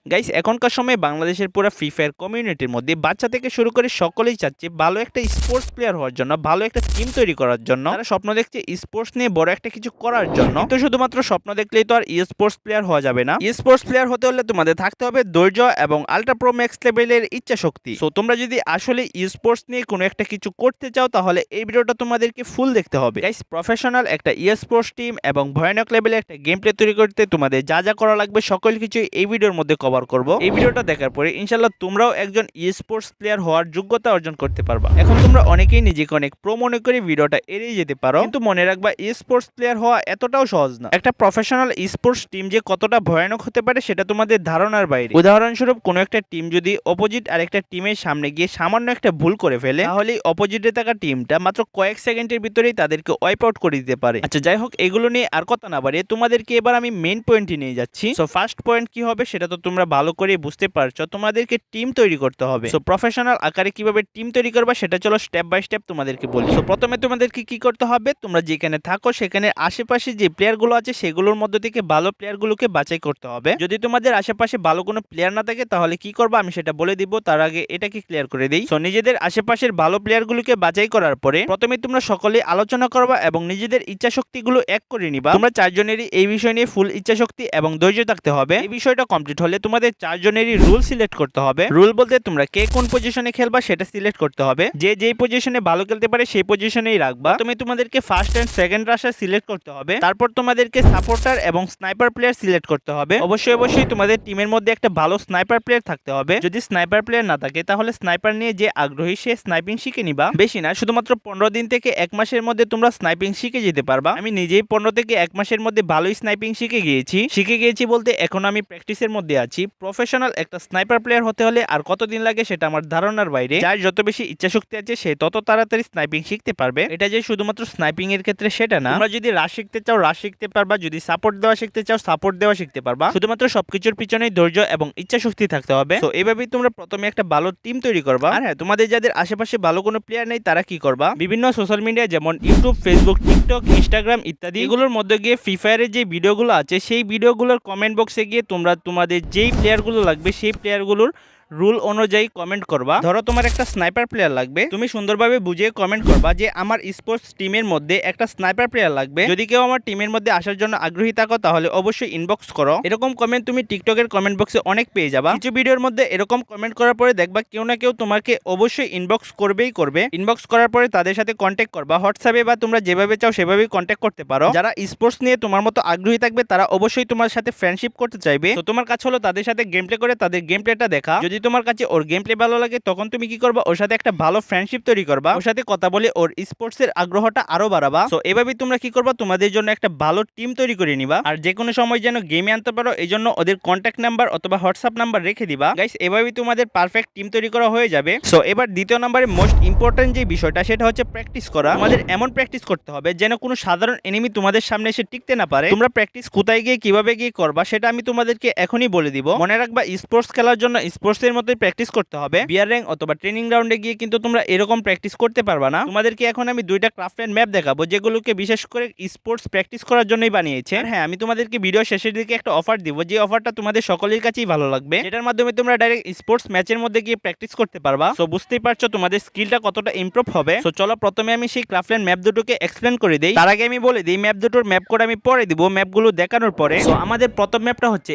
Guys এখনকার সময়ে বাংলাদেশের পুরো ফ্রি ফায়ার কমিউনিটির মধ্যে বাচ্চা থেকে শুরু করে সকলেই চাচ্ছে ভালো একটা স্পোর্টস প্লেয়ার হওয়ার জন্য, ভালো একটা টিম তৈরি করার জন্য। তারা স্বপ্ন দেখছে স্পোর্টস নিয়ে বড় একটা কিছু করার জন্য। কিন্তু শুধুমাত্র স্বপ্ন দেখলেই তো আর স্পোর্টস প্লেয়ার হওয়া যাবে না। স্পোর্টস প্লেয়ার হতে হলে তোমাদের থাকতে হবে ধৈর্য এবং আলট্রা প্রো ম্যাক্স লেভেলের ইচ্ছা শক্তি। সো তোমরা যদি আসলে স্পোর্টস নিয়ে কোনো একটা কিছু করতে চাও তাহলে এই ভিডিওটা তোমাদেরকে ফুল দেখতে হবে। গাইস প্রফেশনাল একটা স্পোর্টস টিম এবং ভয়ানক লেভেলে একটা গেম প্লে তৈরি করতে তোমাদের যা যা করা লাগবে সকল কিছু এই ভিডিওর মধ্যে কভার করব। এই ভিডিওটা দেখার পরে ইনশাআল্লাহ তোমরাও একজন স্পোর্টস প্লেয়ার হওয়ার যোগ্যতা অর্জন করতে পারবা। এখন তোমরা অনেকেই নিজেকে অনেক প্রো মনে করে ভিডিওটা এড়িয়ে যেতে পারো, কিন্তু মনে রাখবা স্পোর্টস প্লেয়ার হওয়া এতটাও সহজ না। একটা প্রফেশনাল স্পোর্টস টিম যে কতটা ভয়ানক হতে পারে সেটা তোমাদের ধারণার বাইরে। উদাহরণস্বরূপ কোনো একটা টিম যদি অপোজিট আরেকটা টিমের সামনে গিয়ে সামান্য একটা ভুল করে ফেলে তাহলে অপোজিটে থাকা টিমটা মাত্র কয়েক সেকেন্ডের ভিতরেই তাদেরকে ওয়াইপ আউট করে দিতে পারে। আচ্ছা যাই হোক, এগুলো নিয়ে আর কথা না বাড়িয়ে তোমাদেরকে এবার আমি মেইন পয়েন্টে নিয়ে যাচ্ছি। সো ফার্স্ট পয়েন্ট কি হবে সেটা তো তোমরা ভালো করে বুঝতে পারছো, তোমাদেরকে টিম তৈরি করতে হবে। সো প্রফেশনাল আকারে কিভাবে টিম তৈরি করবা সেটা চলো স্টেপ বাই স্টেপ তোমাদেরকে বলি। সো প্রথমে তোমাদেরকে কি করতে হবে, তোমরা যেখানে থাকো সেখানে আশেপাশে যে প্লেয়ারগুলো আছে সেগুলোর মধ্যে থেকে ভালো প্লেয়ারগুলোকে বাছাই করতে হবে। যদি তোমাদের আশেপাশে ভালো কোনো প্লেয়ার না থাকে তাহলে কি করবা আমি সেটা বলে দিব, তার আগে এটাকে ক্লিয়ার করে দিই। সো নিজেদের আশেপাশের ভালো প্লেয়ারগুলোকে বাছাই করার পরে প্রথমে তোমরা সকলে আলোচনা করবা এবং নিজেদের ইচ্ছা শক্তিগুলো এক করে নিবা। তোমরা চারজনেরই এই বিষয় নিয়ে ফুল ইচ্ছা শক্তি এবং ধৈর্য থাকতে হবে। এই বিষয়টা কমপ্লিট হলে তোমাদের চারজনেরই রুল সিলেক্ট করতে হবে। রুল বলতে তোমরা কে কোন পজিশনে খেলবা সেটা সিলেক্ট করতে হবে। যে যেই পজিশনে ভালো খেলতে পারে সেই পজিশনেই রাখবা। তুমি তোমাদেরকে first and second rusher select করতে হবে। তারপর তোমাদেরকে সাপোর্টার এবং স্নাইপার প্লেয়ার সিলেক্ট করতে হবে। অবশ্যই তোমাদের টিমের মধ্যে একটা ভালো স্নাইপার প্লেয়ার থাকতে হবে। যদি স্নাইপার প্লেয়ার না থাকে তাহলে স্নাইপার নিয়ে যে আগ্রহী সে স্নাইপিং শিখে নিবা। বেশি না, শুধুমাত্র 15 দিন থেকে 1 মাসের মধ্যে তোমরা স্নাইপিং শিখে যেতে পারবা। আমি নিজেই 15 থেকে 1 মাসের মধ্যে ভালোই স্নাইপিং শিখে গিয়েছি বলতে এখন আমি প্র্যাকটিসের মধ্যে আছি। প্রফেশনাল একটা স্নাইপার প্লেয়ার হতে হলে আর কতদিন লাগে সেটা আমার ধারণার বাইরে। যার যত বেশি ইচ্ছা শক্তি আছে সে তত তাড়াতাড়ি স্নাইপিং শিখতে পারবে। এটা যে শুধুমাত্র স্নাইপিং এর ক্ষেত্রে সেটা না, তোমরা যদি রাশ শিখতে চাও রাশ শিখতে পারবা, যদি সাপোর্ট দেওয়া শিখতে চাও সাপোর্ট দেওয়া শিখতে পারবা। শুধুমাত্র সবকিছুর পিছনেই ধৈর্য এবং ইচ্ছা শক্তি থাকতে হবে। তো এইভাবেই তোমরা প্রথমে একটা ভালো টিম তৈরি করবা। আর হ্যাঁ, তোমাদের যাদের আশেপাশে ভালো কোনো প্লেয়ার নেই তারা কি করবা, বিভিন্ন সোশ্যাল মিডিয়া যেমন ইউটিউব, ফেসবুক, টিকটক, ইনস্টাগ্রাম ইত্যাদি এগুলোর মধ্যে গিয়ে ফ্রি ফায়ারের যে ভিডিওগুলো আছে সেই ভিডিওগুলোর কমেন্ট বক্সে গিয়ে তোমরা তোমাদের যেই প্লেয়ারগুলো লাগবে সেই প্লেয়ারগুলোর রুল অনুযায়ী কমেন্ট করবা। ধরো তোমার একটা স্নাইপার প্লেয়ার লাগবে, তুমি সুন্দরভাবে বুঝিয়ে কমেন্ট করবা যে আমার স্পোর্টস টিমের মধ্যে একটা স্নাইপার প্লেয়ার লাগবে। যদি কেউ আমার টিমের মধ্যে আসার জন্য আগ্রহী থাকো তাহলে অবশ্যই ইনবক্স করো। এরকম কমেন্ট তুমি টিকটকের কমেন্ট বক্সে অনেক পেয়ে যাবা। কিছু ভিডিওর মধ্যে এরকম কমেন্ট করার পরে দেখবা কেউ না কেউ তোমাকে অবশ্যই ইনবক্স করবেই করবে। ইনবক্স করার পরে তাদের সাথে কন্ট্যাক্ট করবা হোয়াটসঅ্যাপে, বা তোমরা যেভাবে চাও সেভাবেই কন্ট্যাক্ট করতে পারো। যারা স্পোর্টস নিয়ে তোমার মতো আগ্রহী থাকবে তারা অবশ্যই তোমার সাথে ফ্রেন্ডশিপ করতে চাইবে। তো তোমার কাজ হলো তাদের সাথে গেম প্লে করে তাদের গেম প্লেটা দেখা। যদি তোমার কাছে ওর গেম প্লে ভালো লাগে তখন তুমি কি করবা, ওর সাথে একটা ভালো ফ্রেন্ডশিপ তৈরি করবা, ওর সাথে কথা বলে ওর স্পোর্টস এর আগ্রহটা আরো বাড়াবা। সো এভাবেই তোমরা কি করবা, তোমাদের জন্য একটা ভালো টিম তৈরি করে নিবা। আর যে কোনো সময় যেন গেমে আনতে পারো এই জন্য ওদের কন্ট্যাক্ট নাম্বার অথবা হোয়াটসঅ্যাপ নাম্বার রেখে দিবা। গাইস এভাবেই তোমাদের পারফেক্ট টিম তৈরি করা হয়ে যাবে। সো এবার দ্বিতীয় নম্বরে মোস্ট ইম্পর্টেন্ট যে বিষয়টা সেটা হচ্ছে প্র্যাকটিস করা। তোমাদের এমন প্র্যাকটিস করতে হবে যেন কোনো সাধারণ এনিমি তোমাদের সামনে এসে টিকতে না পারে। তোমরা প্র্যাকটিস কোথায় গিয়ে কিভাবে গিয়ে করবা সেটা আমি তোমাদেরকে এখনই বলে দিব। মনে রাখবা স্পোর্টস খেলার জন্য স্পোর্টস এর মতোই প্র্যাকটিস করতে হবে। বিয়ার র্যাঙ্ক অথবা ট্রেনিং গ্রাউন্ডে গিয়ে কিন্তু তোমরা এরকম প্র্যাকটিস করতে পারবা না। তোমাদেরকে এখন আমি দুইটা ক্রাফটল্যান্ড ম্যাপ দেখাবো যেগুলোকে বিশেষ করে স্পোর্টস প্র্যাকটিস করার জন্যই বানিয়েছে। হ্যাঁ, আমি তোমাদেরকে ভিডিও শেষের দিকে একটা অফার দিব, যে অফারটা তোমাদের সকলের কাছেই ভালো লাগবে, যেটার মাধ্যমে তোমরা ডাইরেক্ট স্পোর্টস ম্যাচের মধ্যে গিয়ে প্র্যাকটিস করতে পারবা। সো বুঝতেই পারছো তোমাদের স্কিলটা কতটা ইমপ্রুভ হবে। সো চলো প্রথমে আমি সেই ক্রাফটল্যান্ড ম্যাপ দুটোকে এক্সপ্লেন করে দেই। তার আগে আমি বলে দিই ম্যাপ দুটোর ম্যাপ কোড আমি পরে দিব ম্যাপগুলো দেখানোর পরে। সো আমাদের প্রথম ম্যাপটা হচ্ছে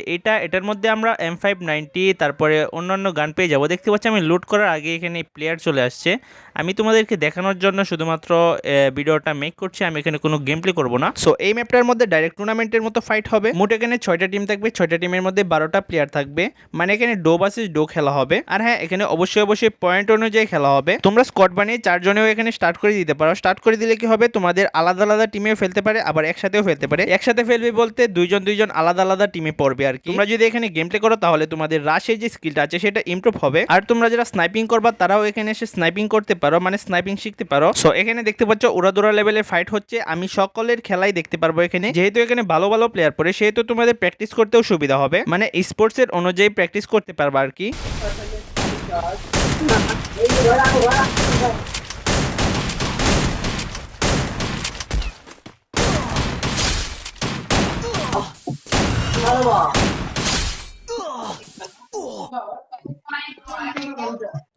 এটার মধ্যে আমরা M590 তারপরে অন্যান্য গান পেয়ে যাবো। দেখতে পাচ্ছি আমি লুট করার আগে এখানে প্লেয়ার চলে আসছে। আমি তোমাদেরকে দেখানোর জন্য শুধুমাত্র ভিডিওটা মেক করছি, আমি এখানে কোনো গেম প্লে করবো না। সো এই ম্যাপটার মধ্যে ডাইরেক্ট টুর্নামেন্টের মতো ফাইট হবে। মোট এখানে 6টা টিম থাকবে, 6টা টিমের মধ্যে 12টা প্লেয়ার থাকবে, মানে এখানে ডো ভার্সেস ডো খেলা হবে। আর হ্যাঁ, এখানে অবশ্যই পয়েন্ট অনুযায়ী খেলা হবে। তোমরা স্কোয়াড বানিয়ে 4 জনেও এখানে স্টার্ট করে দিতে পারো। স্টার্ট করে দিলে কি হবে, তোমাদের আলাদা আলাদা টিমেও ফেলতে পারে আবার একসাথেও ফেলতে পারে। একসাথে ফেলবে বলতে দুইজন আলাদা আলাদা টিমে পড়বে আর কি। তোমরা যদি এখানে গেম প্লে করো তাহলে তোমাদের রাশের যে স্কিলটা আছে সেটা ইমপ্রুভ হবে। আর তোমরা যারা স্নাইপিং করবা তারাও এখানে এসে স্নাইপিং করতে পারো, মানে স্নাইপিং শিখতে পারো। সো এখানে দেখতে পাচ্ছ উড়াদুরা লেভেলের ফাইট হচ্ছে। আমি সকলের খেলাই দেখতে পারবো এখানে, যেহেতু এখানে ভালো ভালো প্লেয়ার পড়ে সেহেতু তোমাদের প্র্যাকটিস করতেও সুবিধা হবে, মানে স্পোর্টস এর অনুযায়ী প্র্যাকটিস করতে পারবা আর কি।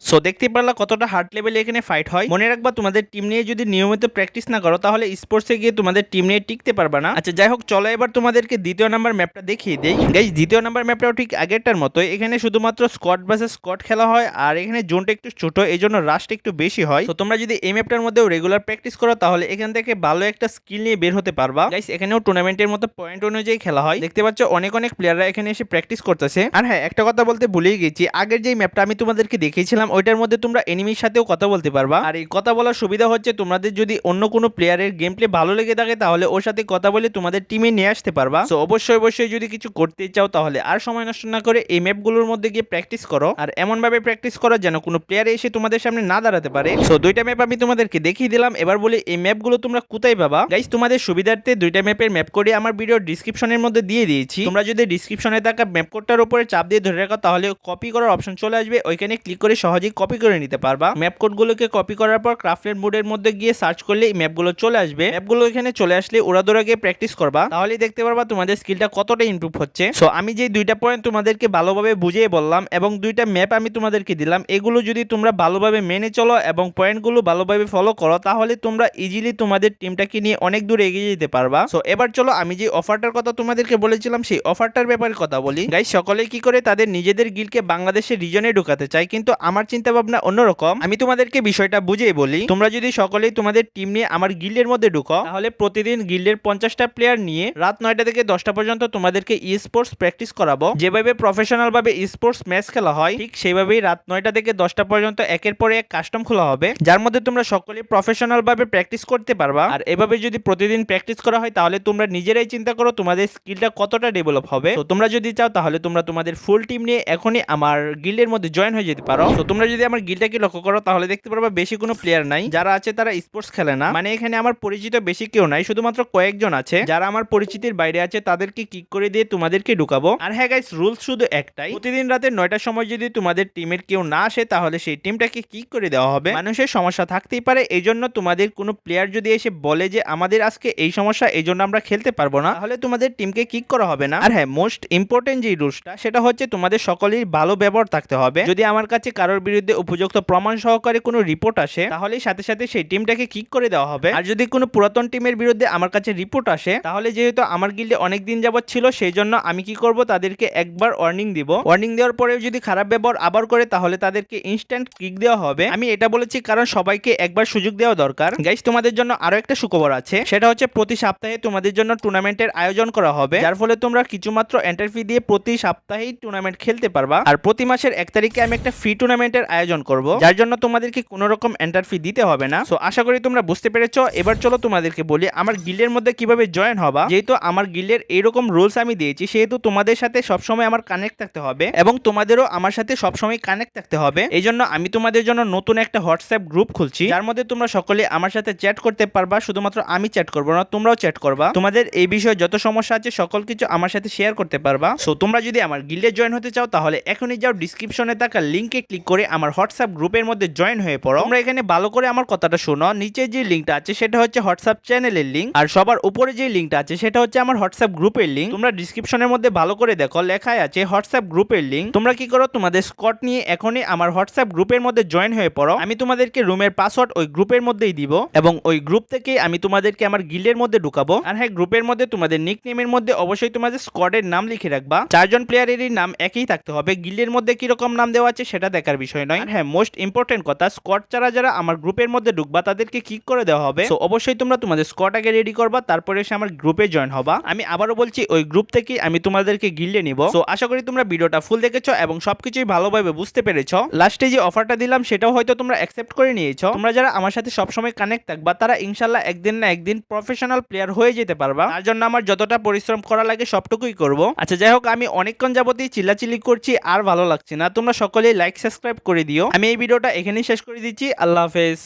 সো দেখতে পারলা কতটা হার্ড লেভেলে এখানে ফাইট হয়। মনে রাখবা তোমাদের টিম নিয়ে যদি নিয়মিত প্র্যাকটিস না করো তাহলে স্পোর্টসে গিয়ে তোমাদের টিম নিয়ে টিকতে পারবে না। আচ্ছা যাই হোক, চলো এবার তোমাদেরকে দ্বিতীয় নাম্বার ম্যাপটা দেখিয়ে দেই। গাইস দ্বিতীয় নাম্বার ম্যাপটাও ঠিক আগেরটার মতোই, এখানে শুধুমাত্র স্কোয়াড ভার্সেস স্কোয়াড খেলা হয়, আর এখানে জোনটা একটু ছোট, এই জন্য রাশটা একটু বেশি হয়। তো তোমরা যদি এই ম্যাপটার মধ্যেও রেগুলার প্র্যাকটিস করো তাহলে এখান থেকে ভালো একটা স্কিল নিয়ে বের হতে পারবা। গাইস এখানেও টুর্নামেন্টের মতো পয়েন্ট অনুযায়ী খেলা হয়, দেখতে পাচ্ছ অনেক অনেক প্লেয়াররা এখানে এসে প্র্যাকটিস করতেছে। আর হ্যাঁ, একটা কথা বলতে ভুলেই গেছি, আগের যে ম্যাপটা আমি তোমাদেরকে দেখিয়েছিলাম ওইটার মধ্যে তোমরা এনিমির সাথেও কথা বলতে পারবা। আর এই কথা বলার সুবিধা হচ্ছে তোমাদের যদি অন্য কোনো প্লেয়ারের গেম প্লে ভালো লেগে থাকে তাহলে ওর সাথে কথা বলে তোমাদের টিমে নিয়ে আসতে পারবা। তো অবশ্যই যদি কিছু করতে চাও তাহলে আর সময় নষ্ট না করে এই ম্যাপগুলোর মধ্যে গিয়ে প্র্যাকটিস করো, আর এমন ভাবে প্র্যাকটিস করো যেন কোনো প্লেয়ার এসে তোমাদের সামনে না দাঁড়াতে পারে। সো দুইটা ম্যাপ আমি তোমাদেরকে দেখিয়ে দিলাম, এবার বলি এই ম্যাপগুলো তোমরা কোথায় পাবা। গাইস তোমাদের সুবিধার্থে দুইটা ম্যাপের ম্যাপ কোড আমার ভিডিও ডিসক্রিপশনের মধ্যে দিয়ে দিয়েছি। তোমরা যদি ডিসক্রিপশনে থাকা ম্যাপ কোডটার উপরে চাপ দিয়ে ধরে রাখো তাহলে কপি করার অপশন চলে আসবে, ওইখানে ক্লিক করে সহজেই কপি করে নিতে পারবা। ম্যাপ কোডগুলোকে কপি করার পর ক্রাফটেড মোডের মধ্যে গিয়ে সার্চ করলে এই ম্যাপগুলো চলে আসবে। ম্যাপগুলো এখানে চলে আসলে ওড়াদৌড়া গিয়ে প্র্যাকটিস করবা, তাহলেই দেখতে পারবা তোমাদের স্কিলটা কতটা ইমপ্রুভ হচ্ছে। সো আমি যে দুইটা পয়েন্ট তোমাদেরকে ভালোভাবে বুঝিয়ে বললাম এবং দুইটা ম্যাপ আমি তোমাদেরকে দিলাম, এগুলো যদি তোমরা ভালোভাবে মেনে চলো এবং পয়েন্টগুলো ভালোভাবে ফলো করো তাহলে তোমরা ইজিলি তোমাদের টিমটাকে নিয়ে অনেক দূর এগিয়ে যেতে পারবা। সো এবার চলো আমি যে অফারটার কথা তোমাদেরকে বলেছিলাম সেই অফারটার ব্যাপারে কথা বলি। গাইস সকলে কি করে তাদের নিজেদের গিল্ডকে বাংলাদেশের রিজনে ঢুকাতে চায়, কিন্তু আমার চিন্তা ভাবনা অন্যরকম। আমি তোমাদেরকে বিষয়টা বুঝিয়ে বলি। তোমরা যদি সকলেই তোমাদের টিম নিয়ে আমার গিল্ডের মধ্যে ঢুকো তাহলে প্রতিদিন গিল্ডের 50টা প্লেয়ার নিয়ে রাত 9টা থেকে 10টা পর্যন্ত তোমাদেরকে ই স্পোর্টস প্র্যাকটিস করাবো। যেভাবে প্রফেশনাল ভাবে ই স্পোর্টস ম্যাচ খেলা হয় ঠিক সেইভাবেই রাত 9টা থেকে 10টা পর্যন্ত একের পর এক কাস্টম খোলা হবে, যার মধ্যে তোমরা সকলেই প্রফেশনাল ভাবে প্র্যাকটিস করতে পারবা। আর এভাবে যদি প্রতিদিন প্র্যাকটিস করা হয় তাহলে তোমরা নিজেরাই চিন্তা করো তোমাদের স্কিলটা কতটা ডেভেলপ হবে। তো তোমরা যদি চাও তাহলে তোমরা তোমাদের ফুল টিম নিয়ে এখনই আমার গিল্ডের মধ্যে জয়েন হয়ে যেতে পারো। তো তোমরা যদি আমার গিল্ডটাকে লক্ষ্য করো তাহলে দেখতে পারবা বেশি কোনো প্লেয়ার নাই, যারা আছে তারা স্পোর্টস খেলে না। মানে এখানে আমার পরিচিত বেশি কেউ নাই, শুধুমাত্র কয়েকজন আছে যারা আমার পরিচিতির বাইরে আছে, তাদেরকে কিক করে দিয়ে তোমাদেরকে ঢুকাবো। আর হ্যাঁ গাইস, রুলস শুধু একটাই, প্রতিদিন রাতে 9টার সময় যদি তোমাদের টিমের কেউ না আসে তাহলে সেই টিমটাকে কিক করে দেওয়া হবে। মানুষের সমস্যা থাকতেই পারে, এই জন্য তোমাদের কোনো প্লেয়ার যদি এসে বলে যে আমাদের আজকে এই সমস্যা এই জন্য আমরা খেলতে পারবো না, তাহলে তোমাদের টিমকে কিক করা হবে না। আর হ্যাঁ, মোস্ট ইম্পর্টেন্ট যে রুলসটা সেটা হচ্ছে তোমাদের সকলের ভালো ব্যবহার থাকতে হবে। যদি আমার কাছে কারোর বিরুদ্ধে উপযুক্ত প্রমাণ সহকারে কোনো রিপোর্ট আসে তাহলে সাথে সাথে সেই টিমটাকে কিক করে দেওয়া হবে। আর যদি কোনো পুরাতন টিমের বিরুদ্ধে আমার কাছে রিপোর্ট আসে তাহলে যেহেতু আমার গিল্ডে অনেক দিন যাবত ছিল সেই জন্য আমি কি করব, তাদেরকে একবার ওয়ার্নিং দিব। ওয়ার্নিং দেওয়ার পরেও যদি খারাপ ব্যবহার আবার করে তাহলে তাদেরকে ইনস্ট্যান্ট কিক দেওয়া হবে। আমি এটা বলেছি কারণ সবাইকে একবার সুযোগ দেওয়া দরকার। গাইস তোমাদের জন্য আরো একটা সুখবর আছে, সেটা হচ্ছে প্রতি সপ্তাহে তোমাদের জন্য টুর্নামেন্টের আয়োজন করা হবে, যার ফলে তোমরা কিছুমাত্র এন্ট্রি ফি দিয়ে প্রতি সপ্তাহেই টুর্নামেন্ট খেলতে পারবা। আর প্রতি মাসের 1 তারিখে আমি একটা ফ্রি টুর্নামেন্টের আয়োজন করব, যার জন্য তোমাদেরকে কোনো রকম এন্ট্রি ফি দিতে হবে না। সো আশা করি তোমরা বুঝতে পেরেছো। এবার চলো তোমাদেরকে বলি আমার গিল্ডের মধ্যে কিভাবে জয়েন হবা। যেহেতু আমার গিল্ডের এইরকম রুলস আমি দিয়েছি সেহেতু তোমাদের সাথে সবসময় আমার কানেক্ট থাকতে হবে এবং তোমাদেরও আমার সাথে সবসময় কানেক্ট থাকতে হবে। এই জন্য আমি তোমাদের জন্য নতুন একটা হোয়াটসঅ্যাপ গ্রুপ খুলছি, যার মধ্যে তোমরা সকলে আমার সাথে চ্যাট করতে পারবা। শুধুমাত্র আমি চ্যাট করবো না, তোমরাও চ্যাট করবা। তোমাদের এই বিষয়ে যত সমস্যা আছে সকল কিছু আমার সাথে শেয়ার করতে পারবা। সো তোমরা যদি আমার গিল্ডে জয়েন হতে চাও তাহলে এখনই যাও ডিসক্রিপশনে থাকা লিংকে ক্লিক করে আমার হোয়াটসঅ্যাপ গ্রুপের মধ্যে জয়েন হয়ে পড়ো। তোমরা এখানে ভালো করে আমার কথাটা শোনো, নিচে যে লিংকটা আছে সেটা হচ্ছে হোয়াটসঅ্যাপ চ্যানেলের লিংক, আর সবার উপরে যে লিংকটা আছে সেটা হচ্ছে আমার হোয়াটসঅ্যাপ গ্রুপের লিংক। তোমরা ডিসক্রিপশনের মধ্যে ভালো করে দেখো, লেখাই আছে হোয়াটসঅ্যাপ গ্রুপের লিংক। তোমরা কি করো, তোমাদের স্কট নিয়ে এখনই আমার হোয়াটসঅ্যাপ গ্রুপের মধ্যে জয়েন হয়ে পড়ো। আমি তোমাদেরকে রুমের পাসওয়ার্ড ওই গ্রুপের মধ্যেই দিব এবং ওই গ্রুপ থেকে আমি তোমাদেরকে আমার গিল্ডের মধ্যে ঢুকাবো। আর হ্যাঁ, গ্রুপের মধ্যে তোমাদের নিকনেমের মধ্যে অবশ্যই তোমাদের স্কোয়াডের নাম লিখে রাখবা। 4 জন প্লেয়ারেরই নাম একই থাকতে হবে, গিল্ডের মধ্যে কি রকম নাম দেওয়া আছে সেটা দেখার বিষয় নয়। আর হ্যাঁ, মোস্ট ইম্পর্টেন্ট কথা, স্কোয়াড ছাড়া যারা আমার গ্রুপের মধ্যে ঢুকবা তাদেরকে কিক করে দেওয়া হবে। সো অবশ্যই তোমরা তোমাদের স্কোয়াড আগে রেডি করবা, তারপরে এসে আমার গ্রুপে জয়েন হবা। আমি আবারও বলছি ওই গ্রুপ থেকে আমি তোমাদেরকে গিল্ডে নিব। সো আশা করি তোমরা ভিডিওটা ফুল দেখেছো এবং সবকিছুই ভালোভাবে বুঝতে পেরেছো। লাস্টে যে অফারটা দিলাম সেটাও হয়তো তোমরা অ্যাকসেপ্ট করে নিয়েছো। তোমরা যারা আমার সাথে সবসময় কানেক্ট থাকবা তারা ইনশাল্লাহ একদিন না একদিন প্রফেশনাল প্লেয়ার হয়ে যেতে পারবা। তার জন্য আমার যতটা পরিশ্রম করা লাগে সবটুকুই করব। আচ্ছা যাই হোক, আমি অনেকক্ষণ যাবতই চিল্লাচিল্লি করছি, আর ভালো লাগছে না। তোমরা সকলেই লাইক সাবস্ক্রাইব করে দিও। আমি এই ভিডিওটা এখানেই শেষ করে দিচ্ছি। আল্লাহ হাফেজ।